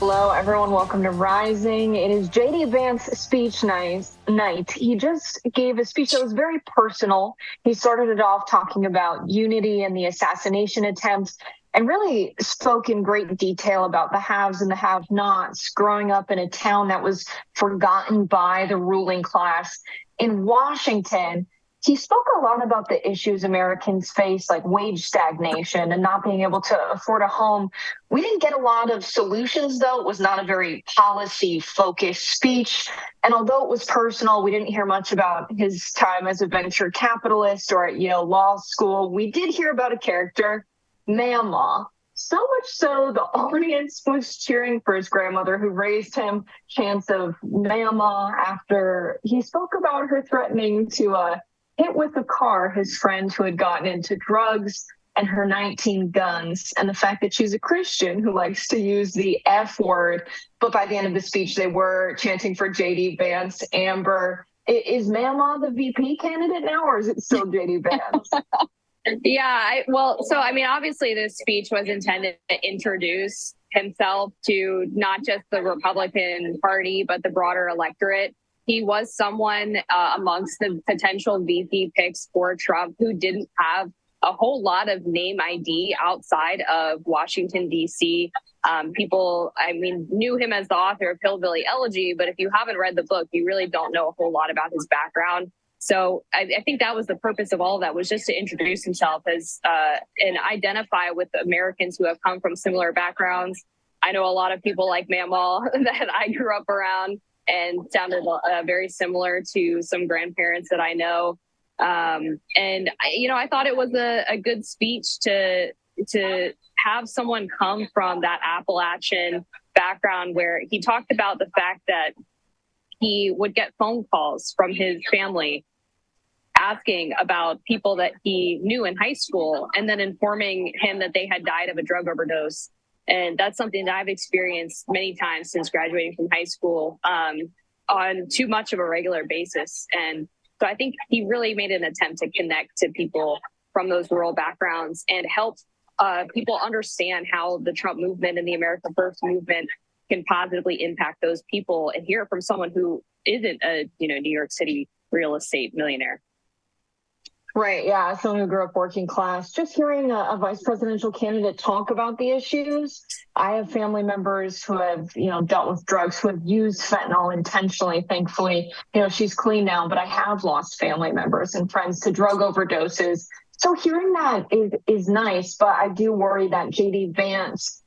Hello, everyone. Welcome to Rising. It is JD Vance speech night. He just gave a speech that was very personal. He started it off talking about unity and the assassination attempts and really spoke in great detail about the haves and the have-nots, growing up in a town that was forgotten by the ruling class. In Washington, he spoke a lot about the issues Americans face, like wage stagnation and not being able to afford a home. We didn't get a lot of solutions, though. It was not a very policy-focused speech. And although it was personal, we didn't hear much about his time as a venture capitalist or at Yale Law School. We did hear about a character, Mama. So much so, the audience was cheering for his grandmother, who raised him, chants of Mama, after he spoke about her threatening to hit with a car his friend who had gotten into drugs and her 19 guns, and the fact that she's a Christian who likes to use the F word. But by the end of the speech, they were chanting for JD Vance. Amber, is Mama the VP candidate now, or is it still JD Vance? Yeah, obviously this speech was intended to introduce himself to not just the Republican Party, but the broader electorate. He was someone amongst the potential VP picks for Trump who didn't have a whole lot of name ID outside of Washington, D.C. People, knew him as the author of Hillbilly Elegy, but if you haven't read the book, you really don't know a whole lot about his background. So I think that was the purpose of all of that, was just to introduce himself as and identify with Americans who have come from similar backgrounds. I know a lot of people like Mamaw that I grew up around and sounded very similar to some grandparents that I know. I thought it was a good speech to have someone come from that Appalachian background, where he talked about the fact that he would get phone calls from his family asking about people that he knew in high school and then informing him that they had died of a drug overdose. And that's something that I've experienced many times since graduating from high school on too much of a regular basis. And so I think he really made an attempt to connect to people from those rural backgrounds and help people understand how the Trump movement and the America First movement can positively impact those people, and hear from someone who isn't a New York City real estate millionaire. Right, yeah, as someone who grew up working class, just hearing a vice presidential candidate talk about the issues. I have family members who have, dealt with drugs, who have used fentanyl intentionally. Thankfully, she's clean now, but I have lost family members and friends to drug overdoses. So hearing that is nice, but I do worry that JD Vance,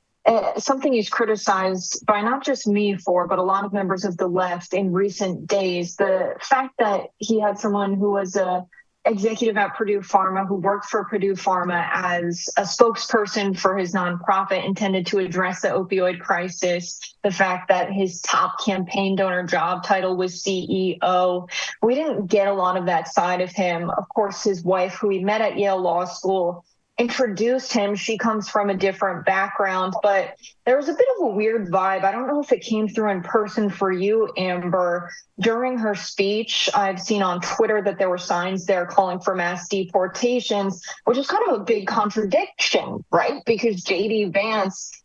something he's criticized by not just me for, but a lot of members of the left in recent days, the fact that he had someone who was a executive at Purdue Pharma, who worked for Purdue Pharma as a spokesperson for his nonprofit intended to address the opioid crisis, the fact that his top campaign donor job title was CEO. We didn't get a lot of that side of him. Of course, his wife, who he met at Yale Law School, introduced him. She comes from a different background, but there was a bit of a weird vibe. I don't know if it came through in person for you, Amber. During her speech, I've seen on Twitter that there were signs there calling for mass deportations, which is kind of a big contradiction, right? Because JD Vance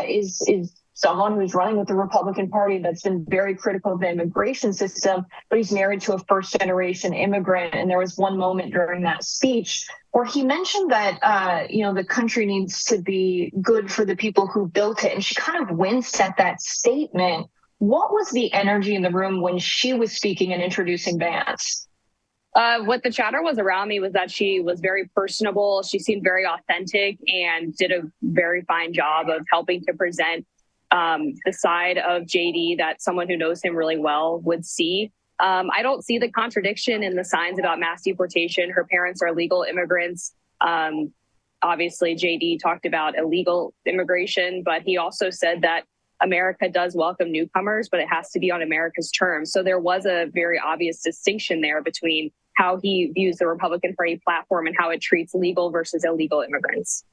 is someone who's running with the Republican Party that's been very critical of the immigration system, but he's married to a first-generation immigrant. And there was one moment during that speech where he mentioned that, the country needs to be good for the people who built it. And she kind of winced at that statement. What was the energy in the room when she was speaking and introducing Vance? What the chatter was around me was that she was very personable. She seemed very authentic and did a very fine job of helping to present the side of JD that someone who knows him really well would see. I don't see the contradiction in the signs about mass deportation. Her parents are legal immigrants. Obviously, JD talked about illegal immigration, but he also said that America does welcome newcomers, but it has to be on America's terms. So there was a very obvious distinction there between how he views the Republican Party platform and how it treats legal versus illegal immigrants.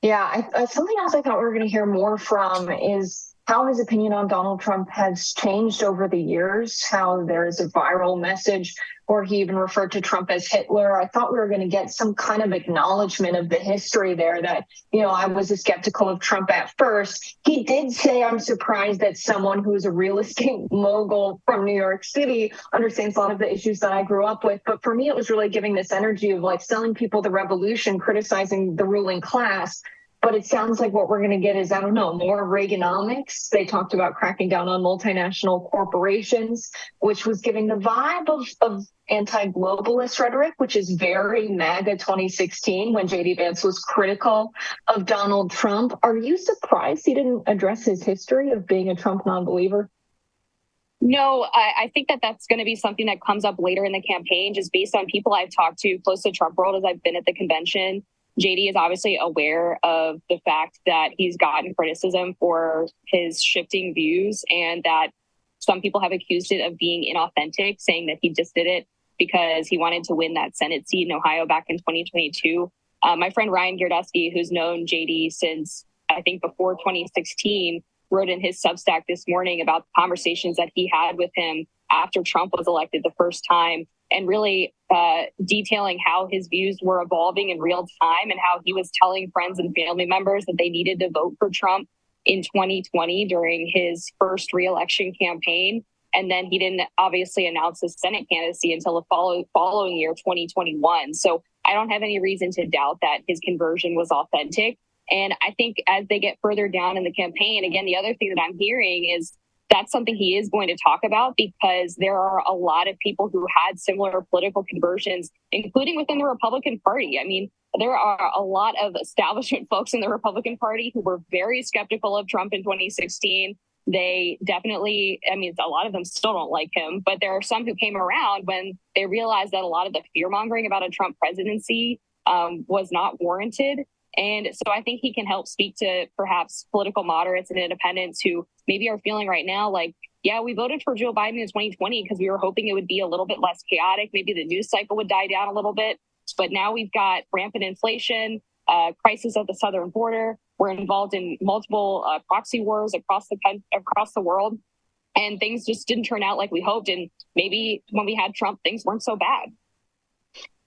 Yeah, something else I thought we were going to hear more from is how his opinion on Donald Trump has changed over the years, how there is a viral message or he even referred to Trump as Hitler. I thought we were going to get some kind of acknowledgement of the history there that, I was skeptical of Trump at first. He did say, I'm surprised that someone who's a real estate mogul from New York City understands a lot of the issues that I grew up with. But for me, it was really giving this energy of like selling people the revolution, criticizing the ruling class. But it sounds like what we're going to get is, I don't know, more Reaganomics. They talked about cracking down on multinational corporations, which was giving the vibe of anti-globalist rhetoric, which is very MAGA 2016 when JD Vance was critical of Donald Trump. Are you surprised he didn't address his history of being a Trump non-believer? No, I think that that's going to be something that comes up later in the campaign, just based on people I've talked to close to Trump world as I've been at the convention. JD is obviously aware of the fact that he's gotten criticism for his shifting views and that some people have accused it of being inauthentic, saying that he just did it because he wanted to win that Senate seat in Ohio back in 2022. My friend Ryan Girdusky, who's known JD since I think before 2016, wrote in his Substack this morning about the conversations that he had with him after Trump was elected the first time, and really detailing how his views were evolving in real time and how he was telling friends and family members that they needed to vote for Trump in 2020 during his first re-election campaign. And then he didn't obviously announce his Senate candidacy until the following year, 2021. So I don't have any reason to doubt that his conversion was authentic. And I think as they get further down in the campaign, again, the other thing that I'm hearing is that's something he is going to talk about, because there are a lot of people who had similar political conversions, including within the Republican Party. I mean, there are a lot of establishment folks in the Republican Party who were very skeptical of Trump in 2016. They definitely, a lot of them still don't like him, but there are some who came around when they realized that a lot of the fear mongering about a Trump presidency was not warranted. And so I think he can help speak to perhaps political moderates and independents who maybe are feeling right now like, yeah, we voted for Joe Biden in 2020 because we were hoping it would be a little bit less chaotic. Maybe the news cycle would die down a little bit. But now we've got rampant inflation, crisis at the southern border. We're involved in multiple proxy wars across the world. And things just didn't turn out like we hoped. And maybe when we had Trump, things weren't so bad.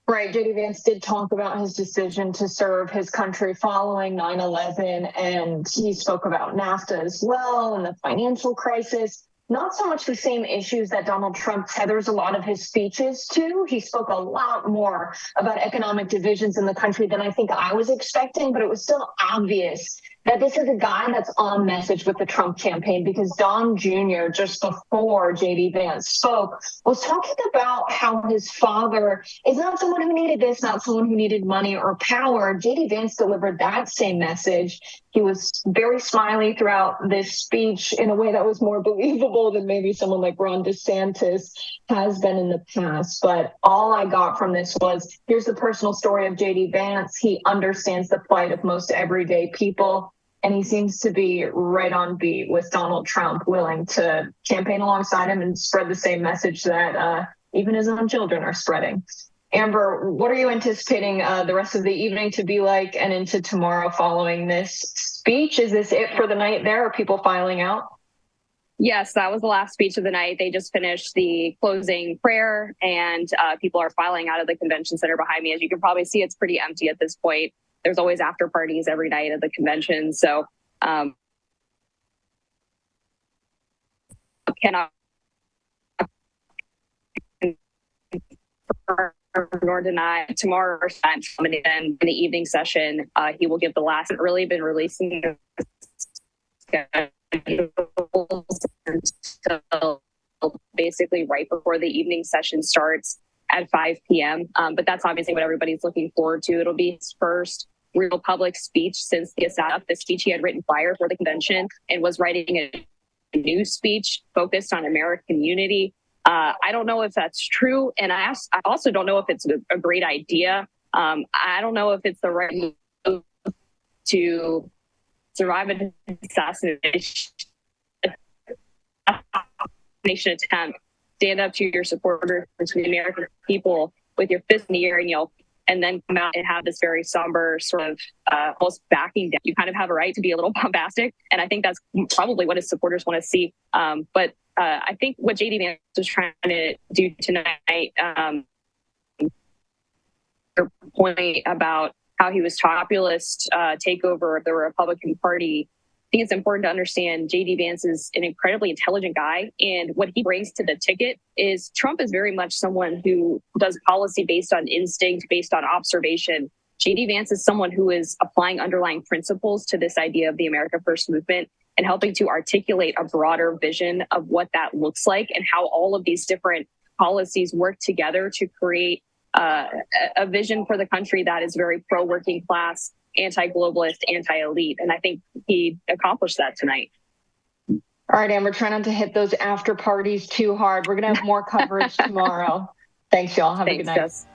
Right. JD Vance did talk about his decision to serve his country following 9/11, and he spoke about NAFTA as well and the financial crisis. Not so much the same issues that Donald Trump tethers a lot of his speeches to. He spoke a lot more about economic divisions in the country than I think I was expecting, but it was still obvious that this is a guy that's on message with the Trump campaign, because Don Jr., just before JD Vance spoke, was talking about how his father is not someone who needed this, not someone who needed money or power. JD Vance delivered that same message. He was very smiley throughout this speech in a way that was more believable than maybe someone like Ron DeSantis has been in the past. But all I got from this was, here's the personal story of JD Vance. He understands the plight of most everyday people. And he seems to be right on beat with Donald Trump, willing to campaign alongside him and spread the same message that even his own children are spreading. Amber, what are you anticipating the rest of the evening to be like and into tomorrow following this speech? Is this it for the night there? Are people filing out? Yes, that was the last speech of the night. They just finished the closing prayer, and people are filing out of the convention center behind me. As you can probably see, it's pretty empty at this point. There's always after parties every night at the convention. So cannot nor deny tomorrow in the evening session. He will give the last, really been releasing until basically right before the evening session starts at 5 p.m. But that's obviously what everybody's looking forward to. It'll be his first real public speech since he set up the speech he had written prior for the convention and was writing a new speech focused on American unity. I don't know if that's true. And I also don't know if it's a great idea. I don't know if it's the right move to survive an assassination attempt. Stand up to your supporters, to the American people with your fist in the air and yell, and then come out and have this very somber sort of almost backing down. You kind of have a right to be a little bombastic, and I think that's probably what his supporters want to see. But I think what JD Vance was trying to do tonight, your point about how he was populist takeover of the Republican Party, I think it's important to understand JD Vance is an incredibly intelligent guy. And what he brings to the ticket is Trump is very much someone who does policy based on instinct, based on observation. JD Vance is someone who is applying underlying principles to this idea of the America First movement and helping to articulate a broader vision of what that looks like and how all of these different policies work together to create a vision for the country that is very pro-working class, anti-globalist, anti-elite. And I think he accomplished that tonight. All right, Amber, try not to hit those after parties too hard. We're going to have more coverage tomorrow. Thanks, y'all. Have a good night. Jess.